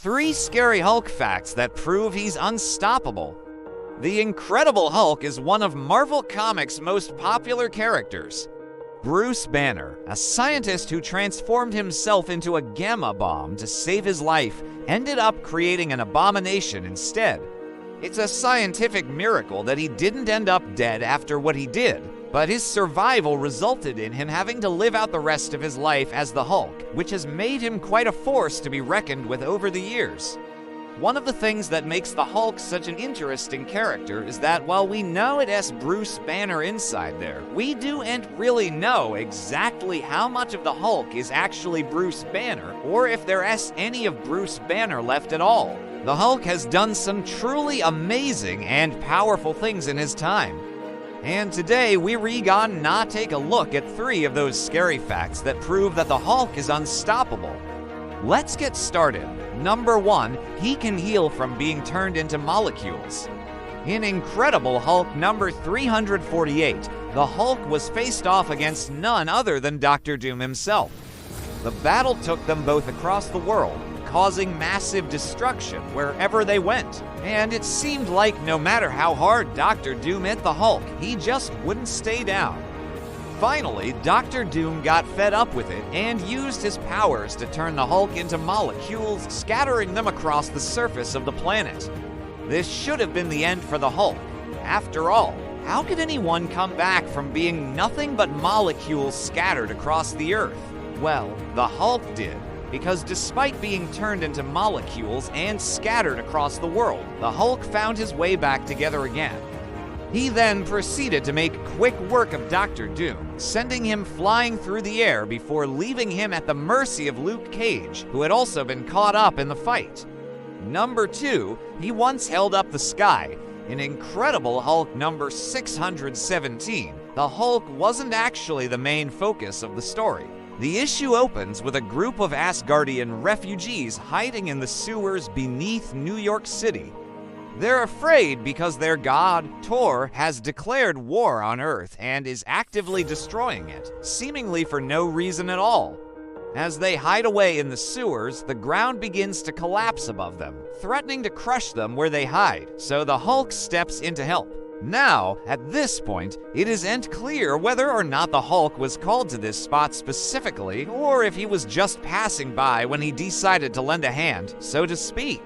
3 scary Hulk facts that prove he's unstoppable. The Incredible Hulk is one of Marvel Comics' most popular characters. Bruce Banner, a scientist who transformed himself into a gamma bomb to save his life, ended up creating an abomination instead. It's a scientific miracle that he didn't end up dead after what he did, but his survival resulted in him having to live out the rest of his life as the Hulk, which has made him quite a force to be reckoned with over the years. One of the things that makes the Hulk such an interesting character is that while we know it's Bruce Banner inside there, we don't really know exactly how much of the Hulk is actually Bruce Banner, or if there's any of Bruce Banner left at all. The Hulk has done some truly amazing and powerful things in his time. And today we're gonna take a look at 3 of those scary facts that prove that the Hulk is unstoppable. Let's get started. Number 1, he can heal from being turned into molecules. In Incredible Hulk number 348, the Hulk was faced off against none other than Dr. Doom himself. The battle took them both across the world, causing massive destruction wherever they went. And it seemed like no matter how hard Dr. Doom hit the Hulk, he just wouldn't stay down. Finally, Dr. Doom got fed up with it and used his powers to turn the Hulk into molecules, scattering them across the surface of the planet. This should have been the end for the Hulk. After all, how could anyone come back from being nothing but molecules scattered across the Earth? Well, the Hulk did, because despite being turned into molecules and scattered across the world, the Hulk found his way back together again. He then proceeded to make quick work of Dr. Doom, sending him flying through the air before leaving him at the mercy of Luke Cage, who had also been caught up in the fight. Number 2, he once held up the sky. In Incredible Hulk number 617, the Hulk wasn't actually the main focus of the story. The issue opens with a group of Asgardian refugees hiding in the sewers beneath New York City. They're afraid because their god, Thor, has declared war on Earth and is actively destroying it, seemingly for no reason at all. As they hide away in the sewers, the ground begins to collapse above them, threatening to crush them where they hide, so the Hulk steps in to help. Now, at this point, it isn't clear whether or not the Hulk was called to this spot specifically, or if he was just passing by when he decided to lend a hand, so to speak.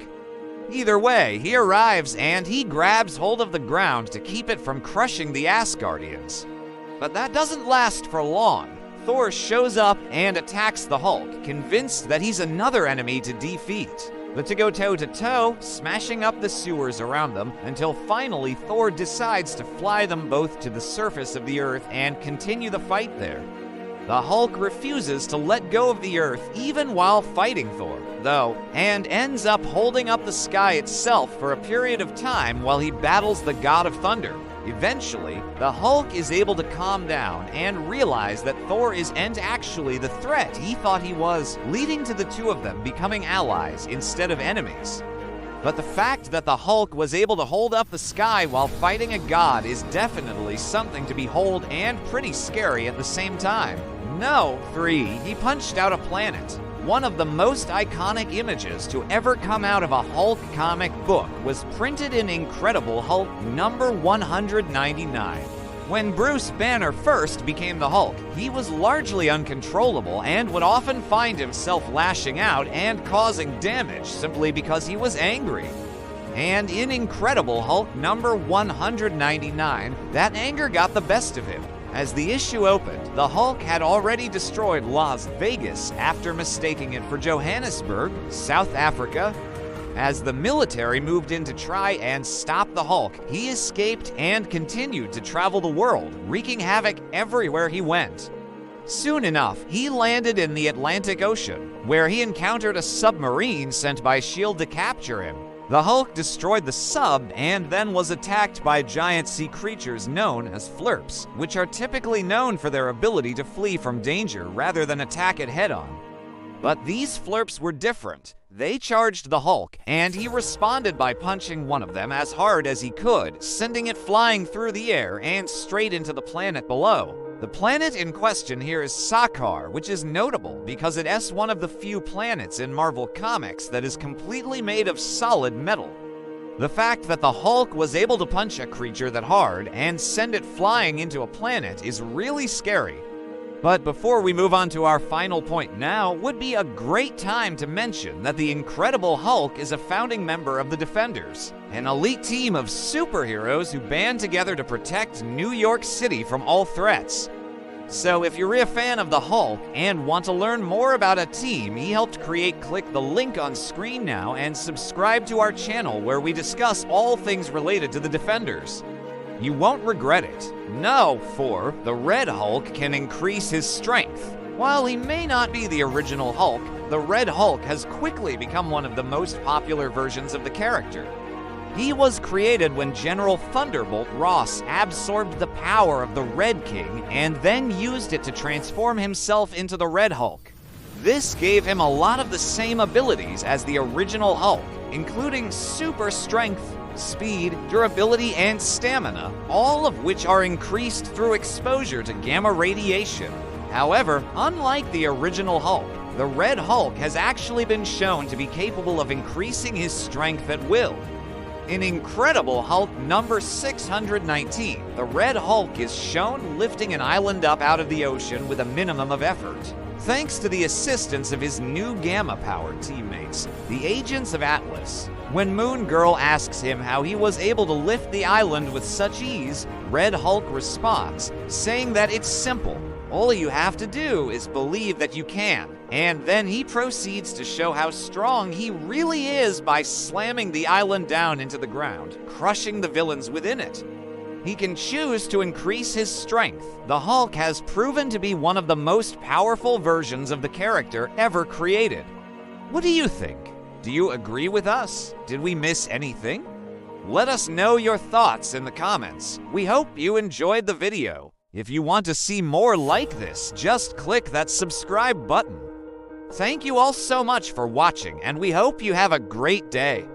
Either way, he arrives and he grabs hold of the ground to keep it from crushing the Asgardians. But that doesn't last for long. Thor shows up and attacks the Hulk, convinced that he's another enemy to defeat. The two go toe-to-toe, smashing up the sewers around them, until finally Thor decides to fly them both to the surface of the Earth and continue the fight there. The Hulk refuses to let go of the Earth even while fighting Thor, though, and ends up holding up the sky itself for a period of time while he battles the God of Thunder. Eventually, the Hulk is able to calm down and realize that Thor isn't actually the threat he thought he was, leading to the two of them becoming allies instead of enemies. But the fact that the Hulk was able to hold up the sky while fighting a god is definitely something to behold and pretty scary at the same time. No, 3, he punched out a planet. One of the most iconic images to ever come out of a Hulk comic book was printed in Incredible Hulk number 199. When Bruce Banner first became the Hulk, he was largely uncontrollable and would often find himself lashing out and causing damage simply because he was angry. And in Incredible Hulk number 199, that anger got the best of him. As the issue opened, the Hulk had already destroyed Las Vegas after mistaking it for Johannesburg, South Africa. As the military moved in to try and stop the Hulk, he escaped and continued to travel the world, wreaking havoc everywhere he went. Soon enough, he landed in the Atlantic Ocean, where he encountered a submarine sent by S.H.I.E.L.D. to capture him. The Hulk destroyed the sub and then was attacked by giant sea creatures known as flurps, which are typically known for their ability to flee from danger rather than attack it head-on. But these flurps were different. They charged the Hulk, and he responded by punching one of them as hard as he could, sending it flying through the air and straight into the planet below. The planet in question here is Sakaar, which is notable because it is one of the few planets in Marvel Comics that is completely made of solid metal. The fact that the Hulk was able to punch a creature that hard and send it flying into a planet is really scary. But before we move on to our final point now, would be a great time to mention that the Incredible Hulk is a founding member of the Defenders, an elite team of superheroes who band together to protect New York City from all threats. So if you're a fan of the Hulk and want to learn more about a team he helped create, click the link on screen now and subscribe to our channel where we discuss all things related to the Defenders. You won't regret it. No, for the Red Hulk can increase his strength. While he may not be the original Hulk, the Red Hulk has quickly become one of the most popular versions of the character. He was created when General Thunderbolt Ross absorbed the power of the Red King and then used it to transform himself into the Red Hulk. This gave him a lot of the same abilities as the original Hulk, including super strength, speed, durability, and stamina, all of which are increased through exposure to gamma radiation. However, unlike the original Hulk, the Red Hulk has actually been shown to be capable of increasing his strength at will. In Incredible Hulk number 619, the Red Hulk is shown lifting an island up out of the ocean with a minimum of effort, thanks to the assistance of his new gamma-powered teammates, the Agents of Atlas. When Moon Girl asks him how he was able to lift the island with such ease, Red Hulk responds, saying that it's simple. All you have to do is believe that you can. And then he proceeds to show how strong he really is by slamming the island down into the ground, crushing the villains within it. He can choose to increase his strength. The Hulk has proven to be one of the most powerful versions of the character ever created. What do you think? Do you agree with us? Did we miss anything? Let us know your thoughts in the comments. We hope you enjoyed the video. If you want to see more like this, just click that subscribe button. Thank you all so much for watching, and we hope you have a great day.